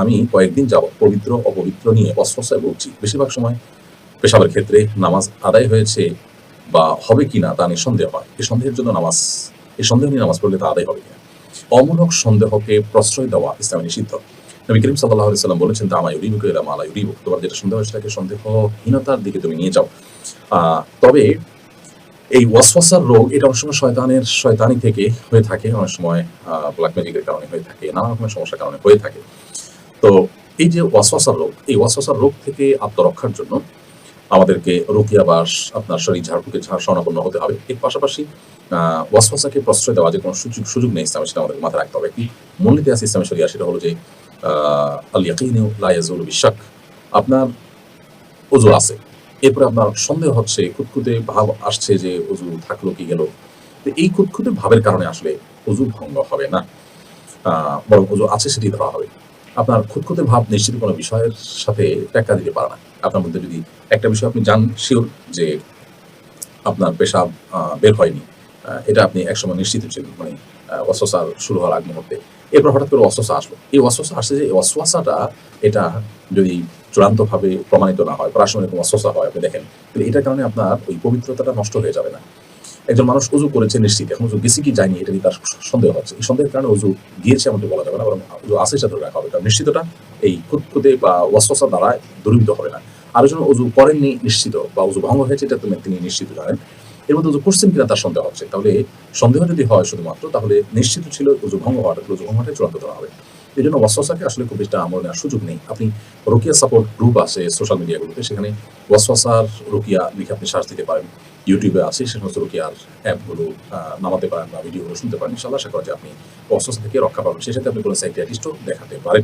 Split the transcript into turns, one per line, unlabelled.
আমি কয়েকদিন যাবৎ পবিত্র অপবিত্র নিয়ে অস্বস্থায় ভুগছি। বেশিরভাগ সময় পেশাবের ক্ষেত্রে নামাজ আদায় হয়েছে বা হবে কিনা তা নিয়ে সন্দেহ হয়। এই সন্দেহ নিয়ে নামাজ পড়লে তা আদায় হবে কিনা। অমূলক সন্দেহকে প্রশ্রয় দেওয়া ইসলামে নিষিদ্ধ। নবী করিম সাল্লাল্লাহু আলাইহি ওয়াসাল্লাম বলেছেন, "দামা ইউরিবুকা ইলা মা লা ইউরিবুক।" তোমার যেটা সন্দেহ হয় সেটাকে সন্দেহহীনতার দিকে তুমি নিয়ে যাও। তবে এই ওয়াসওয়াসার রোগ এটা অনেক সময় শয়তানি থেকে হয়ে থাকে, অনেক সময় ব্ল্যাক ম্যাজিকের কারণে হয়ে থাকে, নানা রকমের সমস্যার কারণে হয়ে থাকে। তো এই যে ওয়াসওয়াসার রোগ, এই ওয়াসওয়াসার রোগ থেকে আত্মরক্ষার জন্য আমাদেরকে রুকিয়া বা আপনার শরীর ঝাড়ফুঁকের শরণাপন্ন হতে হবে। এর পাশাপাশি ওয়াসওয়াসাকে প্রশ্রয় দেওয়া যে কোনো সুযোগ নেই ইসলামে, সেটা আমাদেরকে মাথায় রাখতে হবে। একটি মূলনীতি আছে ইসলামের শরিয়া, সেটা হলো যে আল ইয়াকিনু লা ইয়াজুলু বিশ-শাক। আপনার ওযু আছে। এরপরে আপনার সন্দেহ হচ্ছে, খুঁতখুঁতে ভাব আসছে যে ওযু থাকলো কি গেল। তো এই খুঁতখুঁতে ভাবের কারণে আসলে ওযু ভঙ্গ হবে না। আ বরং ওযু আছে সেটি ধরা হবে। আপনার খুঁতখুঁতে ভাব নিশ্চিত কোনো বিষয়ের সাথে টেক্কা দিতে পারে না। আপনার মধ্যে যদি একটা বিষয় আপনি সিউর যে আপনার পেশাব বের হয়নি, এটা আপনি একসময় নিশ্চিত ছিলেন, মানে ওয়াসওয়াসা শুরু হওয়ার আগ মুহূর্তে। এরপর হঠাৎ করে ওয়াসওয়াসা আসলো। এই ওয়াসওয়াসা আসছে যে এই ওয়াসওয়াসাটা এটা যদি চূড়ান্তভাবে প্রমাণিত না হয়, প্রাসঙ্গিক এরকম ওয়াসওয়াসা হয়, আপনি দেখেন, তাহলে এটার কারণে আপনার ওই পবিত্রতাটা নষ্ট হয়ে যাবে না। একজন মানুষ ওযু করেছে নিশ্চিত, এখন ওযু গেছে কি যায়নি এটা নিয়ে তার সন্দেহ হচ্ছে। এই সন্দেহের কারণে ওযু গিয়েছে এমনটি বলা যাবে না, বরং ওযু আছে সেটা ধরে রাখা হবে। কারণ নিশ্চিতটা এই খুঁতখুঁতে বা ওয়াসওয়াসা দ্বারা দূরীভূত হবে না। আরো জন ওযু করেননি নিশ্চিত বা ওযু ভঙ্গ হয়েছে এটা তিনি নিশ্চিত জানেন। এর মধ্যে ওযু করছেন কিনা তার সন্দেহ হচ্ছে। তাহলে সন্দেহ যদি হয় শুধুমাত্র, তাহলে নিশ্চিত ছিল ওযু ভঙ্গ হওয়াটা, ওযু ভঙ্গটাই চূড়ান্ত ধরা হবে। এজন্য ওয়াসওয়াসাকে আসলে খুব বেশি আমল নেওয়ার সুযোগ নেই। আপনি রুকিয়া সাপোর্ট গ্রুপ আছে সোশ্যাল মিডিয়াগুলোতে, সেখানে ওয়াসওয়াসার রুকিয়া লিখে আপনি সার্চ দিতে পারেন। YouTube এ আছে সে সমস্ত রুকিয়ার অ্যাপগুলো নামাতে পারেন বা ভিডিওগুলো শুনতে পারেন। ইনশাআল্লাহ আশা করা যায় আপনি ওয়াসওয়াসা থেকে রক্ষা পাবেন। সেই সাথে আপনি কোনো সাইকিয়াট্রিস্টও দেখাতে পারেন।